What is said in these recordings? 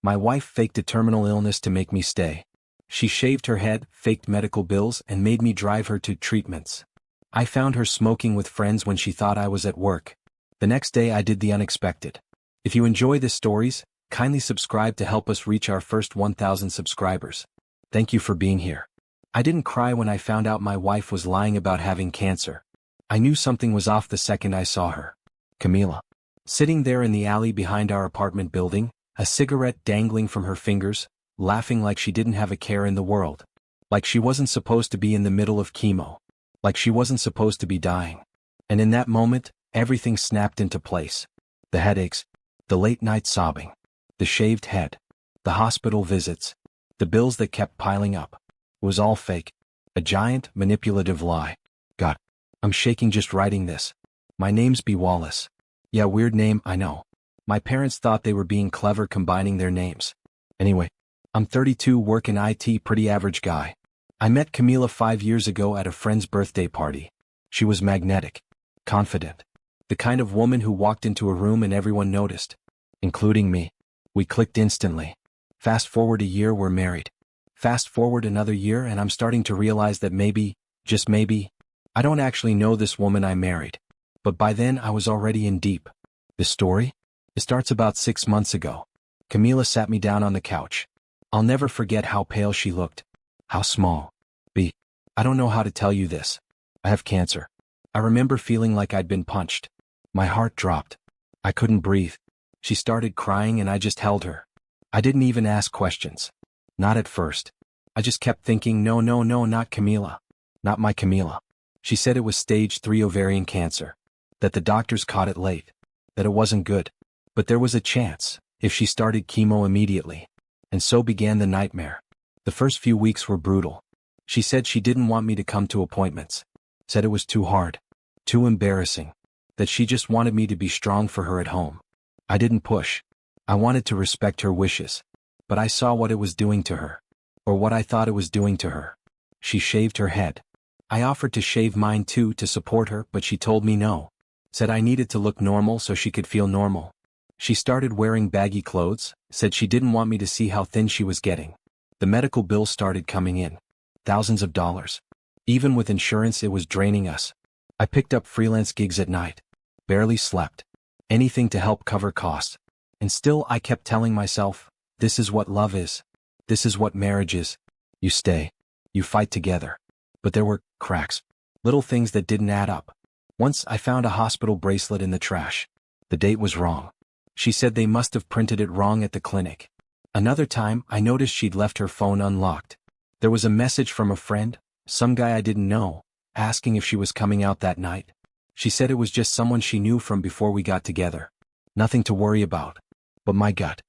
My wife faked a terminal illness to make me stay. She shaved her head, faked medical bills, and made me drive her to treatments. I found her smoking with friends when she thought I was at work. The next day I did the unexpected. If you enjoy the stories, kindly subscribe to help us reach our first 1,000 subscribers. Thank you for being here. I didn't cry when I found out my wife was lying about having cancer. I knew something was off the second I saw her. Camila. Sitting there in the alley behind our apartment building, a cigarette dangling from her fingers, laughing like she didn't have a care in the world. Like she wasn't supposed to be in the middle of chemo. Like she wasn't supposed to be dying. And in that moment, everything snapped into place. The headaches, the late-night sobbing, the shaved head, the hospital visits, the bills that kept piling up. It was all fake. A giant, manipulative lie. God, I'm shaking just writing this. My name's B. Wallace. Yeah, weird name, I know. My parents thought they were being clever combining their names. Anyway, I'm 32, work in IT, pretty average guy. I met Camila 5 years ago at a friend's birthday party. She was magnetic, confident. The kind of woman who walked into a room and everyone noticed, including me. We clicked instantly. Fast forward a year, we're married. Fast forward another year and I'm starting to realize that maybe, just maybe, I don't actually know this woman I married. But by then I was already in deep. The story? It starts about 6 months ago. Camila sat me down on the couch. I'll never forget how pale she looked. How small. B. I don't know how to tell you this. I have cancer. I remember feeling like I'd been punched. My heart dropped. I couldn't breathe. She started crying and I just held her. I didn't even ask questions. Not at first. I just kept thinking, no, not Camila. Not my Camila. She said it was stage 3 ovarian cancer. That the doctors caught it late. That it wasn't good. But there was a chance, if she started chemo immediately. And so began the nightmare. The first few weeks were brutal. She said she didn't want me to come to appointments. Said it was too hard. Too embarrassing. That she just wanted me to be strong for her at home. I didn't push. I wanted to respect her wishes. But I saw what it was doing to her. Or what I thought it was doing to her. She shaved her head. I offered to shave mine too to support her, but she told me no. Said I needed to look normal so she could feel normal. She started wearing baggy clothes, said she didn't want me to see how thin she was getting. The medical bills started coming in. Thousands of dollars. Even with insurance it was draining us. I picked up freelance gigs at night. Barely slept. Anything to help cover costs. And still I kept telling myself, this is what love is. This is what marriage is. You stay. You fight together. But there were cracks. Little things that didn't add up. Once I found a hospital bracelet in the trash. The date was wrong. She said they must have printed it wrong at the clinic. Another time, I noticed she'd left her phone unlocked. There was a message from a friend, some guy I didn't know, asking if she was coming out that night. She said it was just someone she knew from before we got together. Nothing to worry about. But my gut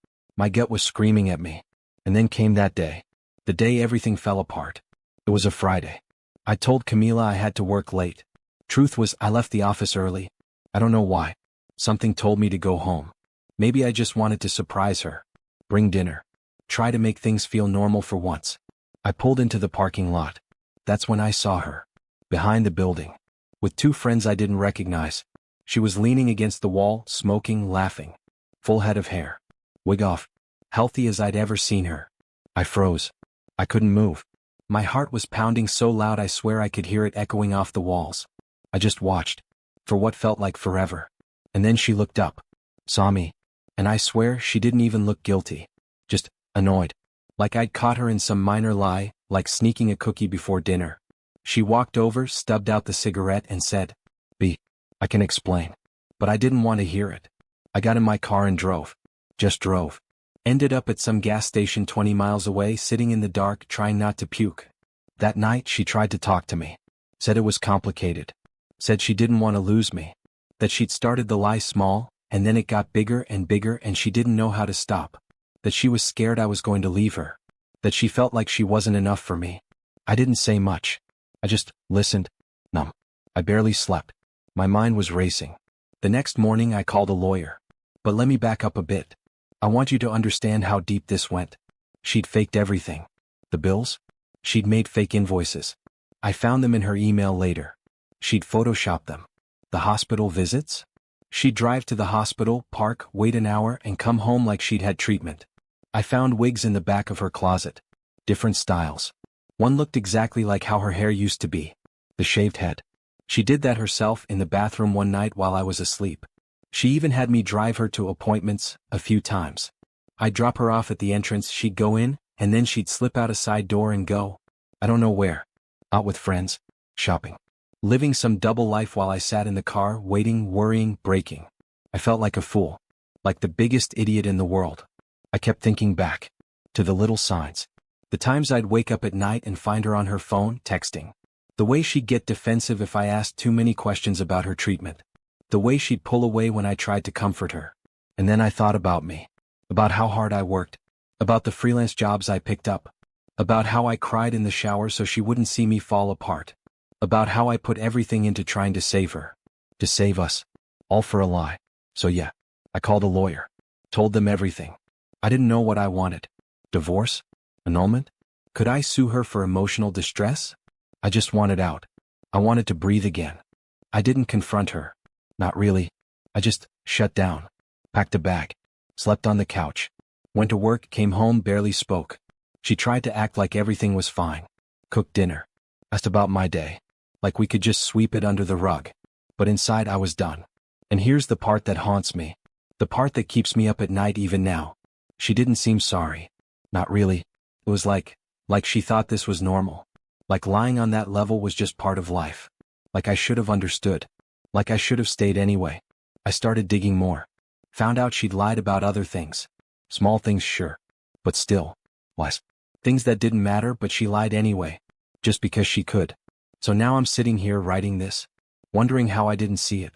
was screaming at me. And then came that day. The day everything fell apart. It was a Friday. I told Camila I had to work late. Truth was, I left the office early. I don't know why. Something told me to go home. Maybe I just wanted to surprise her. Bring dinner. Try to make things feel normal for once. I pulled into the parking lot. That's when I saw her. Behind the building. With 2 friends I didn't recognize. She was leaning against the wall, smoking, laughing. Full head of hair. Wig off. Healthy as I'd ever seen her. I froze. I couldn't move. My heart was pounding so loud I swear I could hear it echoing off the walls. I just watched. For what felt like forever. And then she looked up. Saw me. And I swear she didn't even look guilty. Just annoyed. Like I'd caught her in some minor lie, like sneaking a cookie before dinner. She walked over, stubbed out the cigarette and said, B, I can explain. But I didn't want to hear it. I got in my car and drove. Just drove. Ended up at some gas station 20 miles away, sitting in the dark, trying not to puke. That night she tried to talk to me. Said it was complicated. Said she didn't want to lose me. That she'd started the lie small, and then it got bigger and she didn't know how to stop. That she was scared I was going to leave her. That she felt like she wasn't enough for me. I didn't say much. I just listened, numb. I barely slept. My mind was racing. The next morning I called a lawyer. But let me back up a bit. I want you to understand how deep this went. She'd faked everything. The bills? She'd made fake invoices. I found them in her email later. She'd photoshopped them. The hospital visits? She'd drive to the hospital, park, wait an hour, and come home like she'd had treatment. I found wigs in the back of her closet. Different styles. One looked exactly like how her hair used to be. The shaved head. She did that herself in the bathroom one night while I was asleep. She even had me drive her to appointments a few times. I'd drop her off at the entrance, she'd go in, and then she'd slip out a side door and go. I don't know where. Out with friends. Shopping. Living some double life while I sat in the car, waiting, worrying, breaking. I felt like a fool. Like the biggest idiot in the world. I kept thinking back. To the little signs. The times I'd wake up at night and find her on her phone, texting. The way she'd get defensive if I asked too many questions about her treatment. The way she'd pull away when I tried to comfort her. And then I thought about me. About how hard I worked. About the freelance jobs I picked up. About how I cried in the shower so she wouldn't see me fall apart. About how I put everything into trying to save her. To save us. All for a lie. So yeah, I called a lawyer. Told them everything. I didn't know what I wanted. Divorce? Annulment? Could I sue her for emotional distress? I just wanted out. I wanted to breathe again. I didn't confront her. Not really. I just shut down. Packed a bag. Slept on the couch. Went to work, came home, barely spoke. She tried to act like everything was fine. Cooked dinner. Asked about my day. Like we could just sweep it under the rug. But inside I was done. And here's the part that haunts me. The part that keeps me up at night even now. She didn't seem sorry. Not really. It was like she thought this was normal. Like lying on that level was just part of life. Like I should have understood. Like I should have stayed anyway. I started digging more. Found out she'd lied about other things. Small things, sure. But still. Was. Things that didn't matter, but she lied anyway. Just because she could. So now I'm sitting here writing this. Wondering how I didn't see it.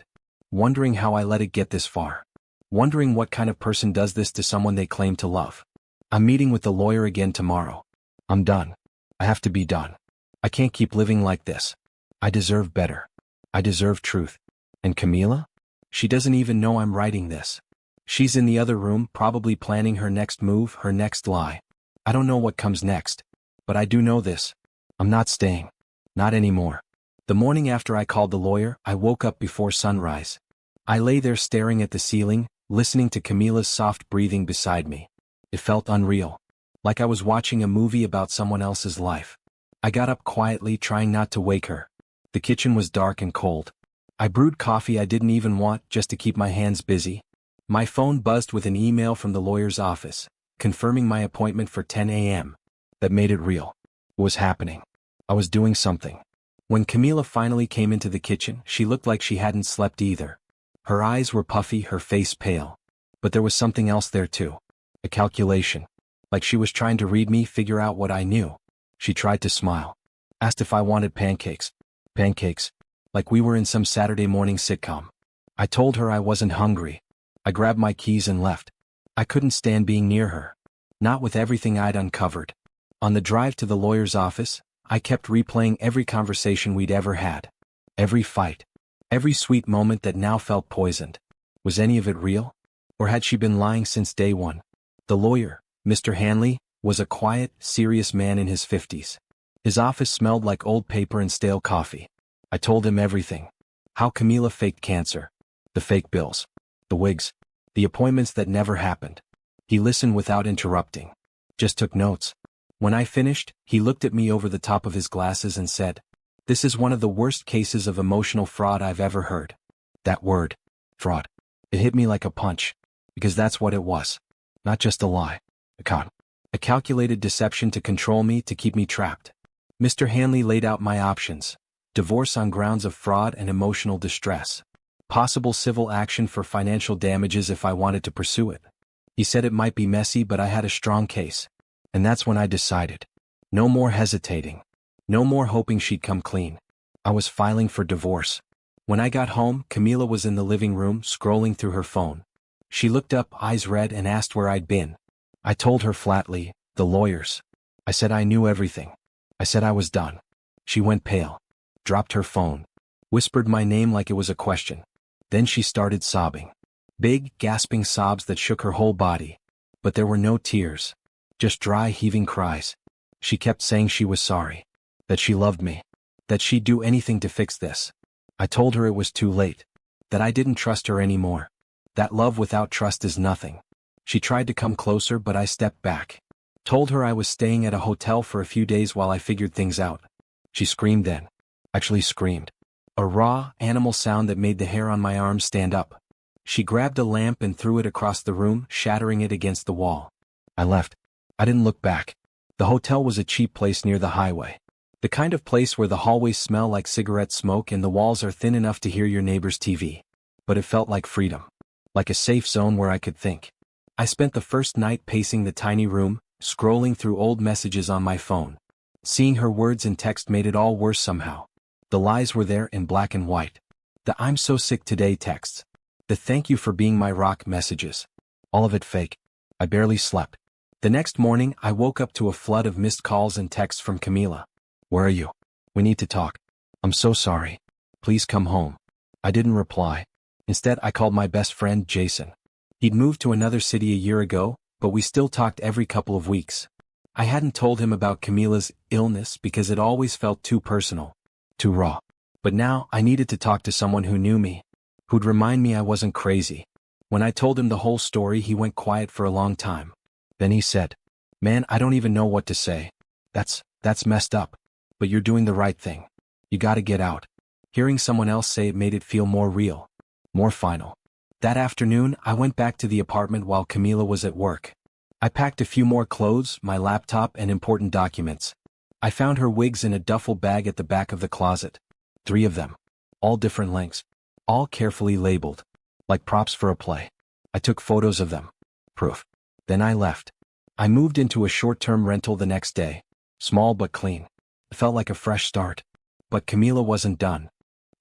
Wondering how I let it get this far. Wondering what kind of person does this to someone they claim to love. I'm meeting with the lawyer again tomorrow. I'm done. I have to be done. I can't keep living like this. I deserve better. I deserve truth. And Camila? She doesn't even know I'm writing this. She's in the other room, probably planning her next move, her next lie. I don't know what comes next. But I do know this. I'm not staying. Not anymore. The morning after I called the lawyer, I woke up before sunrise. I lay there staring at the ceiling, listening to Camila's soft breathing beside me. It felt unreal. Like I was watching a movie about someone else's life. I got up quietly, trying not to wake her. The kitchen was dark and cold. I brewed coffee I didn't even want, just to keep my hands busy. My phone buzzed with an email from the lawyer's office, confirming my appointment for 10 a.m. That made it real. It was happening. I was doing something. When Camila finally came into the kitchen, she looked like she hadn't slept either. Her eyes were puffy, her face pale. But there was something else there too. A calculation. Like she was trying to read me, figure out what I knew. She tried to smile. Asked if I wanted pancakes. Pancakes. Like we were in some Saturday morning sitcom. I told her I wasn't hungry. I grabbed my keys and left. I couldn't stand being near her. Not with everything I'd uncovered. On the drive to the lawyer's office, I kept replaying every conversation we'd ever had. Every fight. Every sweet moment that now felt poisoned. Was any of it real? Or had she been lying since day one? The lawyer, Mr. Hanley, was a quiet, serious man in his 50s. His office smelled like old paper and stale coffee. I told him everything. How Camila faked cancer. The fake bills. The wigs. The appointments that never happened. He listened without interrupting. Just took notes. When I finished, he looked at me over the top of his glasses and said, "This is one of the worst cases of emotional fraud I've ever heard." That word. Fraud. It hit me like a punch. Because that's what it was. Not just a lie. A con. A calculated deception to control me, to keep me trapped. Mr. Hanley laid out my options. Divorce on grounds of fraud and emotional distress. Possible civil action for financial damages if I wanted to pursue it. He said it might be messy, but I had a strong case. And that's when I decided. No more hesitating. No more hoping she'd come clean. I was filing for divorce. When I got home, Camila was in the living room, scrolling through her phone. She looked up, eyes red, and asked where I'd been. I told her flatly, the lawyers. I said I knew everything. I said I was done. She went pale. Dropped her phone. Whispered my name like it was a question. Then she started sobbing. Big, gasping sobs that shook her whole body. But there were no tears. Just dry, heaving cries. She kept saying she was sorry. That she loved me. That she'd do anything to fix this. I told her it was too late. That I didn't trust her anymore. That love without trust is nothing. She tried to come closer but I stepped back. Told her I was staying at a hotel for a few days while I figured things out. She screamed then. Actually screamed. A raw, animal sound that made the hair on my arms stand up. She grabbed a lamp and threw it across the room, shattering it against the wall. I left. I didn't look back. The hotel was a cheap place near the highway. The kind of place where the hallways smell like cigarette smoke and the walls are thin enough to hear your neighbor's TV. But it felt like freedom. Like a safe zone where I could think. I spent the first night pacing the tiny room, scrolling through old messages on my phone. Seeing her words in text made it all worse somehow. The lies were there in black and white. The "I'm so sick today" texts. The "thank you for being my rock" messages. All of it fake. I barely slept. The next morning I woke up to a flood of missed calls and texts from Camila. "Where are you? We need to talk. I'm so sorry. Please come home." I didn't reply. Instead I called my best friend Jason. He'd moved to another city a year ago, but we still talked every couple of weeks. I hadn't told him about Camila's illness because it always felt too personal, too raw. But now I needed to talk to someone who knew me, who'd remind me I wasn't crazy. When I told him the whole story, he went quiet for a long time. Then he said, "Man, I don't even know what to say. That's messed up. But you're doing the right thing. You gotta get out." Hearing someone else say it made it feel more real, more final. That afternoon, I went back to the apartment while Camila was at work. I packed a few more clothes, my laptop, and important documents. I found her wigs in a duffel bag at the back of the closet. 3 of them. All different lengths. All carefully labeled. Like props for a play. I took photos of them. Proof. Then I left. I moved into a short-term rental the next day. Small but clean. It felt like a fresh start. But Camila wasn't done.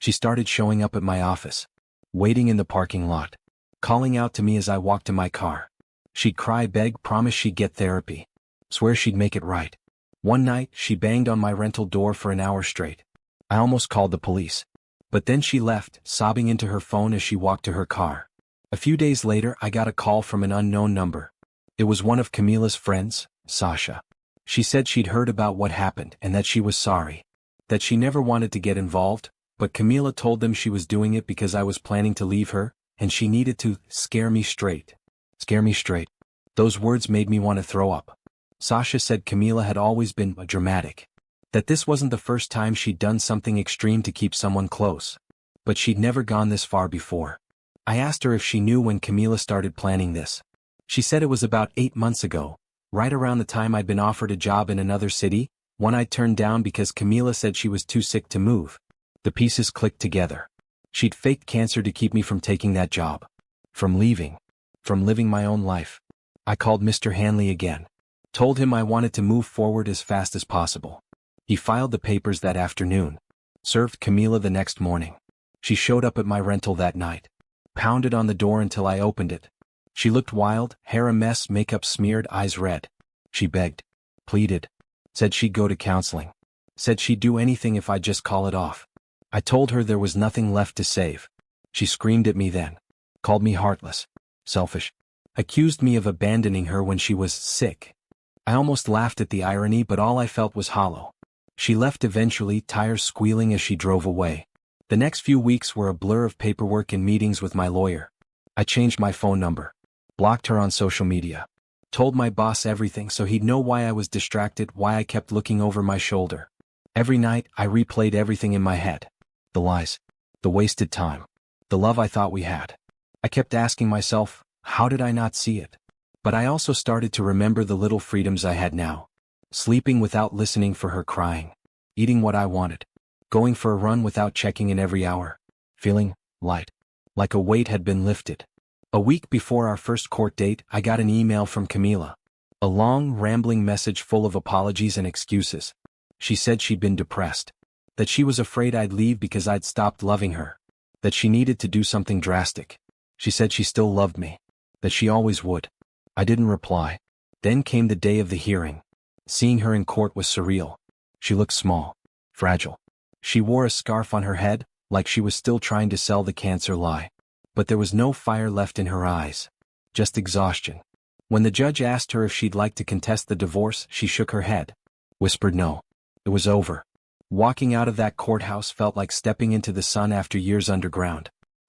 She started showing up at my office. Waiting in the parking lot. Calling out to me as I walked to my car. She'd cry, beg, promise she'd get therapy. Swear she'd make it right. One night, she banged on my rental door for an hour straight. I almost called the police. But then she left, sobbing into her phone as she walked to her car. A few days later, I got a call from an unknown number. It was one of Camila's friends, Sasha. She said she'd heard about what happened and that she was sorry. That she never wanted to get involved, but Camila told them she was doing it because I was planning to leave her, and she needed to scare me straight. Scare me straight. Those words made me want to throw up. Sasha said Camila had always been dramatic. That this wasn't the first time she'd done something extreme to keep someone close. But she'd never gone this far before. I asked her if she knew when Camila started planning this. She said it was about 8 months ago, right around the time I'd been offered a job in another city, one I'd turned down because Camila said she was too sick to move. The pieces clicked together. She'd faked cancer to keep me from taking that job. From leaving. From living my own life. I called Mr. Hanley again. Told him I wanted to move forward as fast as possible. He filed the papers that afternoon. Served Camila the next morning. She showed up at my rental that night. Pounded on the door until I opened it. She looked wild, hair a mess, makeup smeared, eyes red. She begged. Pleaded. Said she'd go to counseling. Said she'd do anything if I'd just call it off. I told her there was nothing left to save. She screamed at me then. Called me heartless. Selfish. Accused me of abandoning her when she was sick. I almost laughed at the irony, but all I felt was hollow. She left eventually, tires squealing as she drove away. The next few weeks were a blur of paperwork and meetings with my lawyer. I changed my phone number. Blocked her on social media. Told my boss everything so he'd know why I was distracted, why I kept looking over my shoulder. Every night, I replayed everything in my head. The lies. The wasted time. The love I thought we had. I kept asking myself, how did I not see it? But I also started to remember the little freedoms I had now. Sleeping without listening for her crying. Eating what I wanted. Going for a run without checking in every hour. Feeling light. Like a weight had been lifted. A week before our first court date, I got an email from Camila. A long, rambling message full of apologies and excuses. She said she'd been depressed. That she was afraid I'd leave because I'd stopped loving her. That she needed to do something drastic. She said she still loved me. That she always would. I didn't reply. Then came the day of the hearing. Seeing her in court was surreal. She looked small. Fragile. She wore a scarf on her head, like she was still trying to sell the cancer lie. But there was no fire left in her eyes. Just exhaustion. When the judge asked her if she'd like to contest the divorce, she shook her head. Whispered no. It was over. Walking out of that courthouse felt like stepping into the sun after years underground.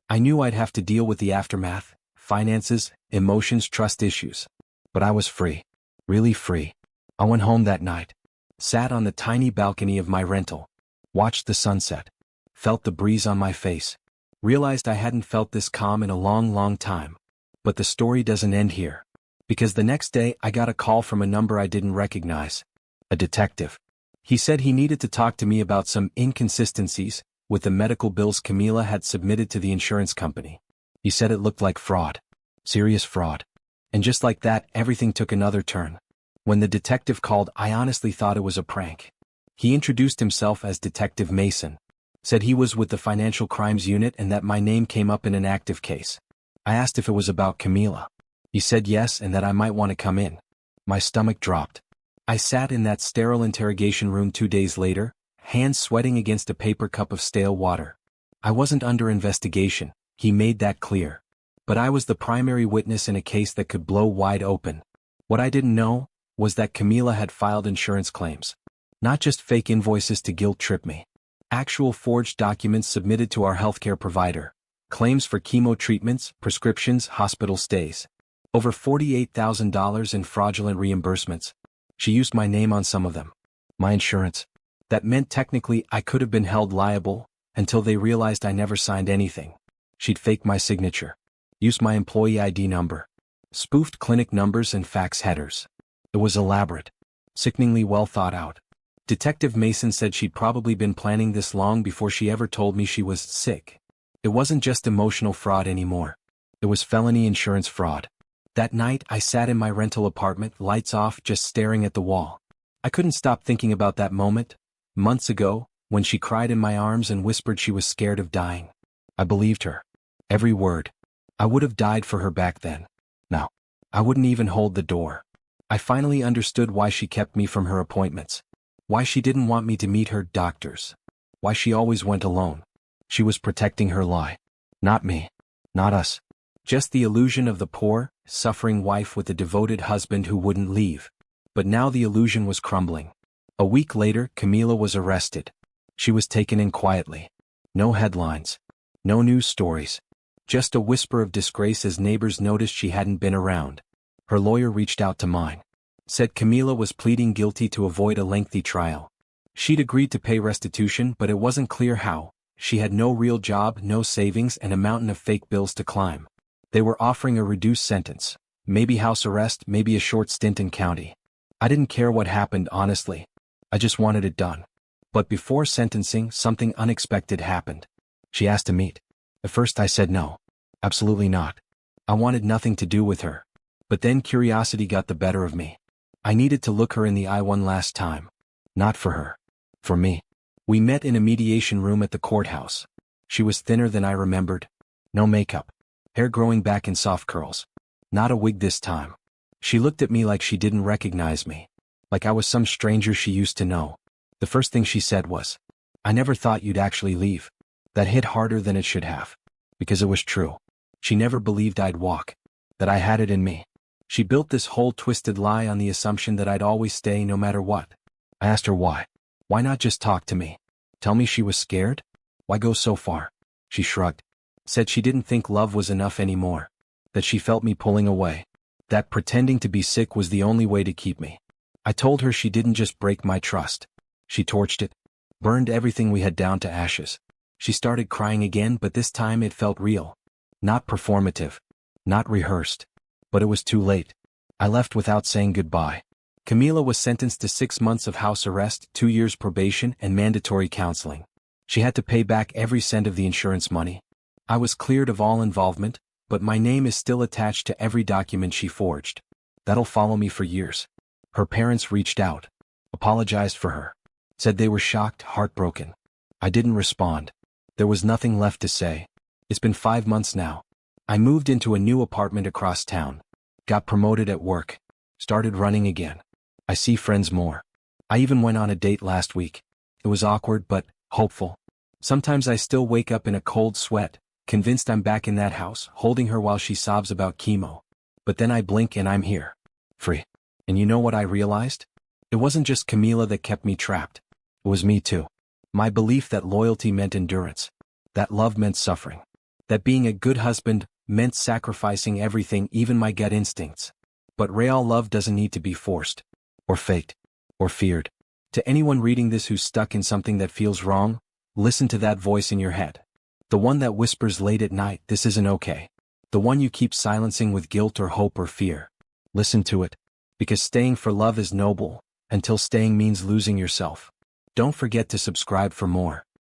I knew I'd have to deal with the aftermath, finances, emotions, trust issues. But I was free. Really free. I went home that night. Sat on the tiny balcony of my rental. Watched the sunset. Felt the breeze on my face. Realized I hadn't felt this calm in a long, long time. But the story doesn't end here. Because the next day I got a call from a number I didn't recognize. A detective. He said he needed to talk to me about some inconsistencies with the medical bills Camila had submitted to the insurance company. He said it looked like fraud. Serious fraud. And just like that, everything took another turn. When the detective called, I honestly thought it was a prank. He introduced himself as Detective Mason. Said he was with the Financial Crimes Unit and that my name came up in an active case. I asked if it was about Camila. He said yes and that I might want to come in. My stomach dropped. I sat in that sterile interrogation room 2 days later, hands sweating against a paper cup of stale water. I wasn't under investigation, he made that clear. But I was the primary witness in a case that could blow wide open. What I didn't know was that Camila had filed insurance claims. Not just fake invoices to guilt trip me. Actual forged documents submitted to our healthcare provider. Claims for chemo treatments, prescriptions, hospital stays. Over $48,000 in fraudulent reimbursements. She used my name on some of them. My insurance. That meant technically I could have been held liable, until they realized I never signed anything. She'd faked my signature. Used my employee ID number. Spoofed clinic numbers and fax headers. It was elaborate. Sickeningly well thought out. Detective Mason said she'd probably been planning this long before she ever told me she was sick. It wasn't just emotional fraud anymore. It was felony insurance fraud. That night I sat in my rental apartment, lights off, just staring at the wall. I couldn't stop thinking about that moment, months ago, when she cried in my arms and whispered she was scared of dying. I believed her. Every word. I would have died for her back then. Now, I wouldn't even hold the door. I finally understood why she kept me from her appointments. Why she didn't want me to meet her doctors. Why she always went alone. She was protecting her lie. Not me. Not us. Just the illusion of the poor, suffering wife with a devoted husband who wouldn't leave. But now the illusion was crumbling. A week later, Camila was arrested. She was taken in quietly. No headlines. No news stories. Just a whisper of disgrace as neighbors noticed she hadn't been around. Her lawyer reached out to mine. Said Camila was pleading guilty to avoid a lengthy trial. She'd agreed to pay restitution, but it wasn't clear how. She had no real job, no savings, and a mountain of fake bills to climb. They were offering a reduced sentence. Maybe house arrest, maybe a short stint in county. I didn't care what happened, honestly. I just wanted it done. But before sentencing, something unexpected happened. She asked to meet. At first I said no. Absolutely not. I wanted nothing to do with her. But then curiosity got the better of me. I needed to look her in the eye one last time. Not for her. For me. We met in a mediation room at the courthouse. She was thinner than I remembered. No makeup. Hair growing back in soft curls. Not a wig this time. She looked at me like she didn't recognize me. Like I was some stranger she used to know. The first thing she said was, "I never thought you'd actually leave." That hit harder than it should have. Because it was true. She never believed I'd walk. That I had it in me. She built this whole twisted lie on the assumption that I'd always stay no matter what. I asked her why. Why not just talk to me? Tell me she was scared? Why go so far? She shrugged. Said she didn't think love was enough anymore. That she felt me pulling away. That pretending to be sick was the only way to keep me. I told her she didn't just break my trust. She torched it. Burned everything we had down to ashes. She started crying again, but this time it felt real. Not performative. Not rehearsed. But it was too late. I left without saying goodbye. Camila was sentenced to 6 months of house arrest, 2 years probation, and mandatory counseling. She had to pay back every cent of the insurance money. I was cleared of all involvement, but my name is still attached to every document she forged. That'll follow me for years. Her parents reached out. Apologized for her. Said they were shocked, heartbroken. I didn't respond. There was nothing left to say. It's been 5 months now. I moved into a new apartment across town. Got promoted at work. Started running again. I see friends more. I even went on a date last week. It was awkward but hopeful. Sometimes I still wake up in a cold sweat, convinced I'm back in that house, holding her while she sobs about chemo. But then I blink and I'm here. Free. And you know what I realized? It wasn't just Camila that kept me trapped. It was me too. My belief that loyalty meant endurance. That love meant suffering. That being a good husband meant sacrificing everything, even my gut instincts. But real love doesn't need to be forced, or faked, or feared. To anyone reading this who's stuck in something that feels wrong, listen to that voice in your head. The one that whispers late at night, "This isn't okay." The one you keep silencing with guilt or hope or fear. Listen to it. Because staying for love is noble, until staying means losing yourself. Don't forget to subscribe for more.